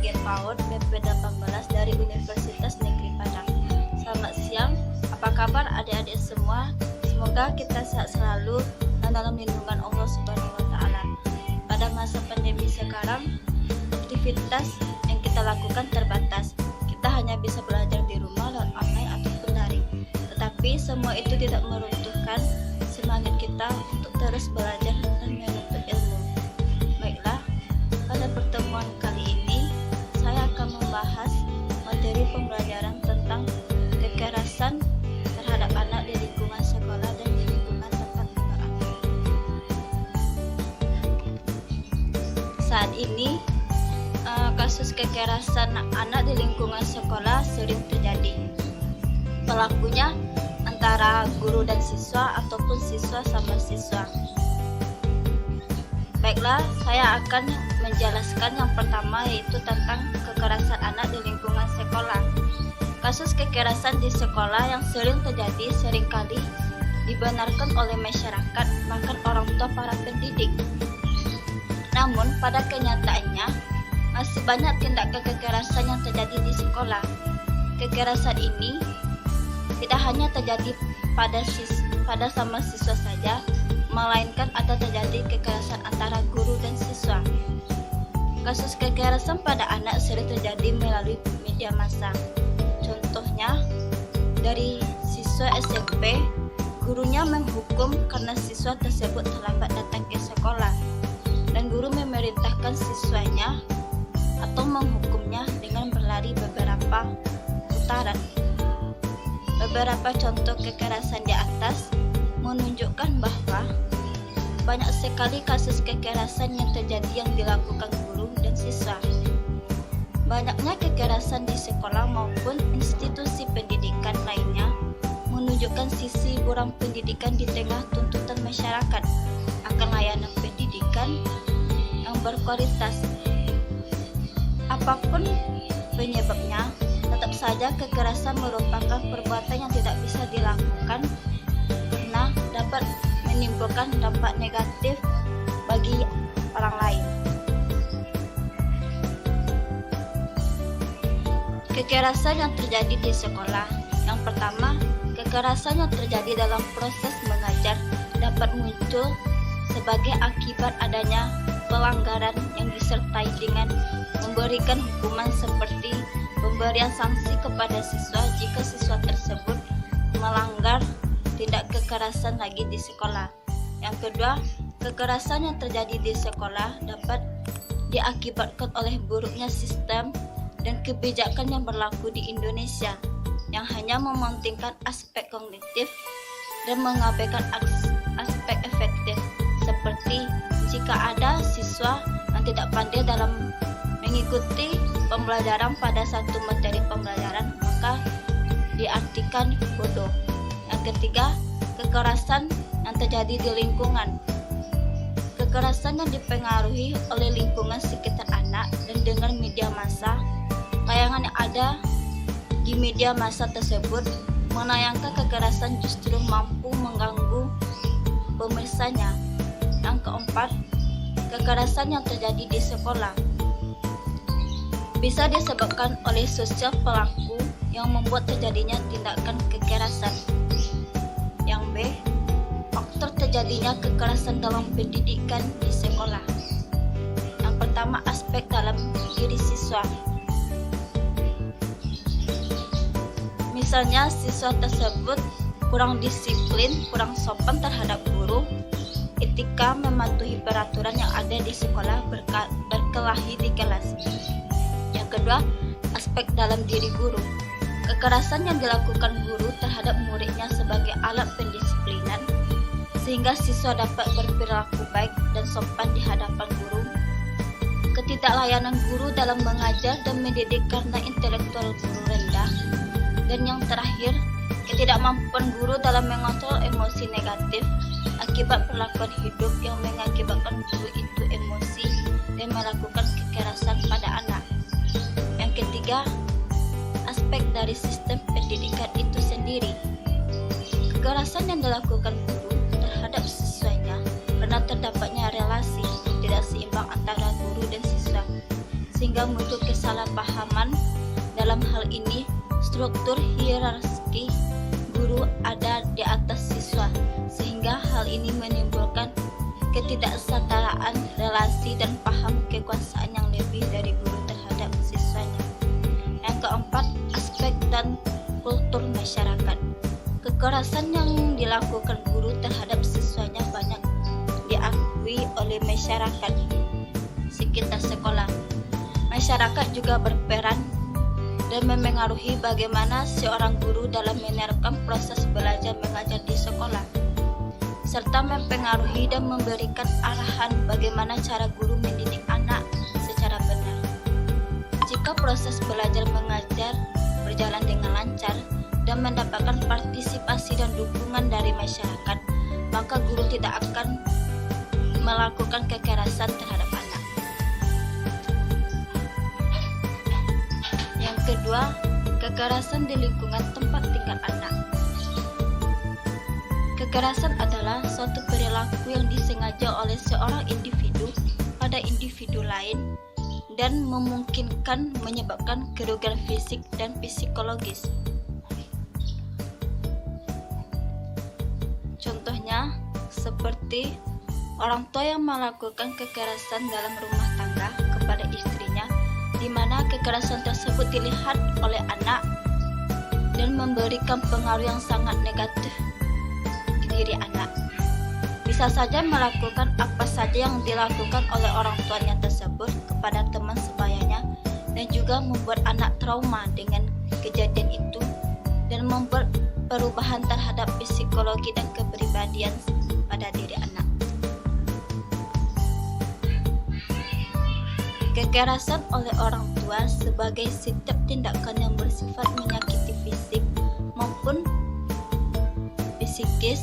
Bagian PAUD BP18 dari Universitas Negeri Padang. Selamat siang, apa kabar adik-adik semua? Semoga kita sehat selalu dan dalam lindungan Allah Subhanahu wa Ta'ala. Pada masa pandemi sekarang, aktivitas yang kita lakukan terbatas. Kita hanya bisa belajar di rumah lewat online ataupun daring. Tetapi semua itu tidak meruntuhkan semangat kita untuk terus belajar dan menuntut ilmu. Baiklah, pada pertemuan kali ini saya akan membahas materi pembelajaran tentang kekerasan terhadap anak di lingkungan sekolah dan di lingkungan tempat tinggal anak. Saat ini kasus kekerasan anak di lingkungan sekolah sering terjadi. Pelakunya antara guru dan siswa ataupun siswa sama siswa. Baiklah, saya akan menjelaskan yang pertama, yaitu tentang kekerasan anak di lingkungan sekolah. Kasus kekerasan di sekolah yang sering terjadi seringkali dibenarkan oleh masyarakat, bahkan orang tua para pendidik. Namun, pada kenyataannya, masih banyak tindakan kekerasan yang terjadi di sekolah. Kekerasan ini tidak hanya terjadi pada sama siswa saja, melainkan ada terjadi kekerasan antara guru dan siswa. Kasus kekerasan pada anak sering terjadi melalui media massa. Contohnya, dari siswa SMP, gurunya menghukum karena siswa tersebut terlambat datang ke sekolah, dan guru memerintahkan siswanya atau menghukumnya dengan berlari beberapa putaran. Beberapa contoh kekerasan di atas menunjukkan bahwa banyak sekali kasus kekerasan yang terjadi yang dilakukan guru dan siswa. Banyaknya kekerasan di sekolah maupun institusi pendidikan lainnya menunjukkan sisi kurang pendidikan di tengah tuntutan masyarakat akan layanan pendidikan yang berkualitas. Apapun penyebabnya, tetap saja kekerasan merupakan perbuatan yang tidak bisa dilakukan karena dapat menimbulkan dampak negatif bagi orang lain. Kekerasan yang terjadi di sekolah. Yang pertama, kekerasan yang terjadi dalam proses mengajar dapat muncul sebagai akibat adanya pelanggaran yang disertai dengan memberikan hukuman seperti pemberian sanksi kepada siswa jika siswa tersebut melanggar tindak kekerasan lagi di sekolah. Yang kedua, kekerasan yang terjadi di sekolah dapat diakibatkan oleh buruknya sistem dan kebijakan yang berlaku di Indonesia yang hanya mementingkan aspek kognitif dan mengabaikan aspek efektif, seperti jika ada siswa yang tidak pandai dalam mengikuti pembelajaran pada satu materi pembelajaran, maka diartikan bodoh. Yang ketiga, kekerasan yang terjadi di lingkungan. Kekerasan yang dipengaruhi oleh lingkungan sekitar anak dan dengan media massa. Tayangan yang ada di media massa tersebut menayangkan kekerasan justru mampu mengganggu pemirsanya. Yang keempat, kekerasan yang terjadi di sekolah bisa disebabkan oleh sosial pelaku yang membuat terjadinya tindakan kekerasan. Yang B, faktor terjadinya kekerasan dalam pendidikan di sekolah. Yang pertama, aspek dalam diri siswa. Misalnya, siswa tersebut kurang disiplin, kurang sopan terhadap guru, ketika mematuhi peraturan yang ada di sekolah, berkelahi di kelas. Yang kedua, aspek dalam diri guru. Kekerasan yang dilakukan guru terhadap muridnya sebagai alat pendisiplinan, sehingga siswa dapat berperilaku baik dan sopan di hadapan guru. Ketidaklayanan guru dalam mengajar dan mendidik karena intelektual guru rendah. Dan yang terakhir, ketidakmampuan guru dalam mengontrol emosi negatif akibat perlakuan hidup yang mengakibatkan guru itu emosi dan melakukan kekerasan pada anak. Yang ketiga, aspek dari sistem pendidikan itu sendiri. Kekerasan yang dilakukan guru terhadap siswanya karena terdapatnya relasi tidak seimbang antara guru dan siswa, sehingga muncul kesalahpahaman. Dalam hal ini, struktur hierarki guru ada di atas siswa, sehingga hal ini menimbulkan ketidaksetaraan relasi dan paham kekuasaan yang lebih dari guru terhadap siswanya. Yang keempat, aspek dan kultur masyarakat. Kekerasan yang dilakukan guru terhadap siswanya banyak diakui oleh masyarakat sekitar sekolah. Masyarakat juga berperan dan memengaruhi bagaimana seorang guru dalam menerapkan proses belajar mengajar di sekolah, serta mempengaruhi dan memberikan arahan bagaimana cara guru mendidik anak secara benar. Jika proses belajar mengajar berjalan dengan lancar dan mendapatkan partisipasi dan dukungan dari masyarakat, maka guru tidak akan melakukan kekerasan terhadap anak. Yang kedua, kekerasan di lingkungan tempat tinggal anak. Kekerasan adalah suatu perilaku yang disengaja oleh seorang individu pada individu lain dan memungkinkan menyebabkan kerugian fisik dan psikologis. Contohnya seperti orang tua yang melakukan kekerasan dalam rumah tangga kepada istrinya, di mana kekerasan tersebut dilihat oleh anak dan memberikan pengaruh yang sangat negatif di diri anak. Bisa saja melakukan apa saja yang dilakukan oleh orang tuanya tersebut kepada teman sebayanya, dan juga membuat anak trauma dengan kejadian itu dan membuat perubahan terhadap psikologi dan kepribadian pada diri anak. Kekerasan oleh orang tua sebagai setiap tindakan yang bersifat menyakiti fisik maupun psikis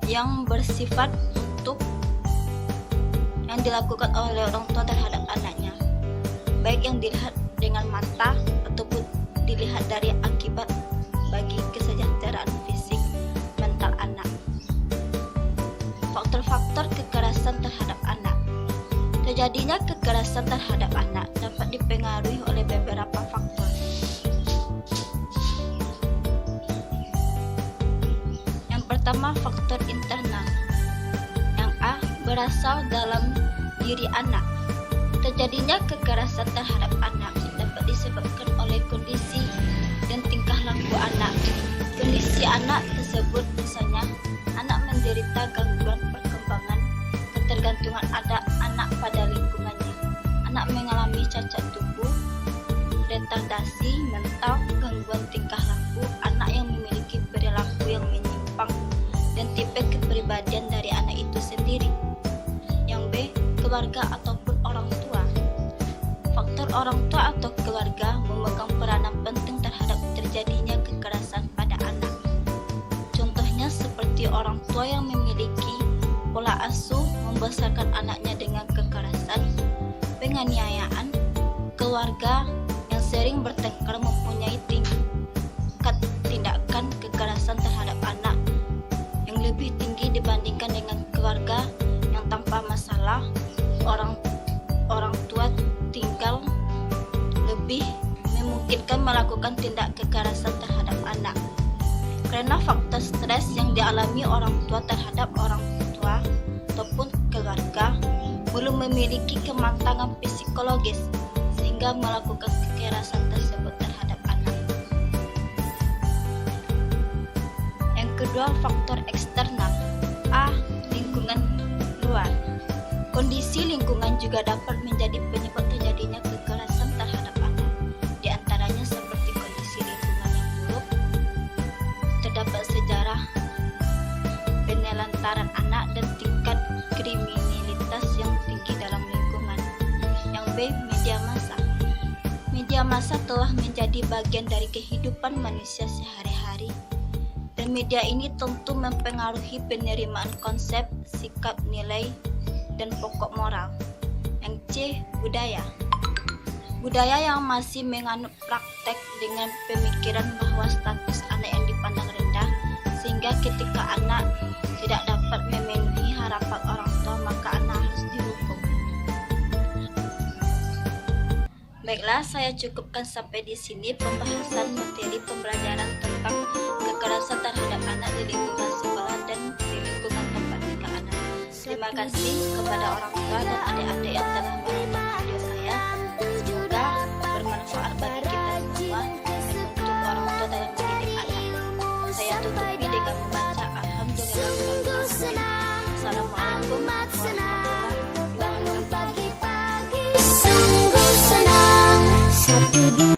yang bersifat untuk yang dilakukan oleh orang tua terhadap anaknya, baik yang dilihat dengan mata ataupun dilihat dari akibat bagi kesejahteraan fisik mental anak. Faktor-faktor kekerasan terhadap anak. Terjadinya kekerasan terhadap anak dapat dipengaruhi oleh beberapa faktor. Yang pertama, faktor internal. Yang A, berasal dalam diri anak. Terjadinya kekerasan terhadap anak dapat disebabkan oleh kondisi dan tingkah laku anak. Kondisi anak tersebut misalnya anak menderita gangguan perkembangan, ketergantungan anak pada lingkungannya, anak mengalami cacat tubuh, retardasi mental, gangguan tingkah laku, anak yang memiliki perilaku yang menyimpang, dan tipe kepribadian dari anak itu sendiri. Yang B, keluarga ataupun orang tua. Faktor orang tua atau keluarga memegang peranan penting terhadap terjadinya kekerasan pada anak. Contohnya seperti orang tua yang memiliki pola asuh membesarkan anaknya dengan kekerasan, penganiayaan, keluarga yang sering bertengkar mempunyai tingkat tindakan kekerasan terhadap anak yang lebih tinggi dibandingkan dengan keluarga yang tanpa masalah. Orang tua tinggal lebih memungkinkan melakukan tindak kekerasan terhadap anak karena faktor stres yang dialami orang tua terhadap orang tua ataupun keluarga belum memiliki kematangan psikologis sehingga melakukan kekerasan tersebut terhadap anak. Yang kedua, faktor eksternal. A, lingkungan luar. Kondisi lingkungan juga dapat menjadi penyebab terjadinya kekerasan terhadap anak. Di antaranya seperti kondisi lingkungan yang buruk, terdapat sejarah penelantaran anak dan tingkat kriminalitas yang tinggi dalam lingkungan. Yang B, media massa. Media massa telah menjadi bagian dari kehidupan manusia sehari-hari, dan media ini tentu mempengaruhi penerimaan konsep, sikap, nilai, dan pokok moral. Yang C, budaya. Budaya yang masih menganut praktek dengan pemikiran bahwa status anak yang dipandang rendah, sehingga ketika anak tidak dapat memenuhi harapan orang tua maka anak harus dihukum. Baiklah, saya cukupkan sampai di sini pembahasan materi pembelajaran tentang kekerasan terhadap anak di lingkungan sekolah dan di lingkungan tempat tinggal anak. Terima kasih kepada orang tua dan adik-adik yang telah menonton video saya. Semoga bermanfaat bagi kita semua untuk orang tua dalam mendidik anak. Saya tutupi dengan membaca Alhamdulillah. Assalamualaikum warahmatullahi wabarakatuh. Sungguh senang satu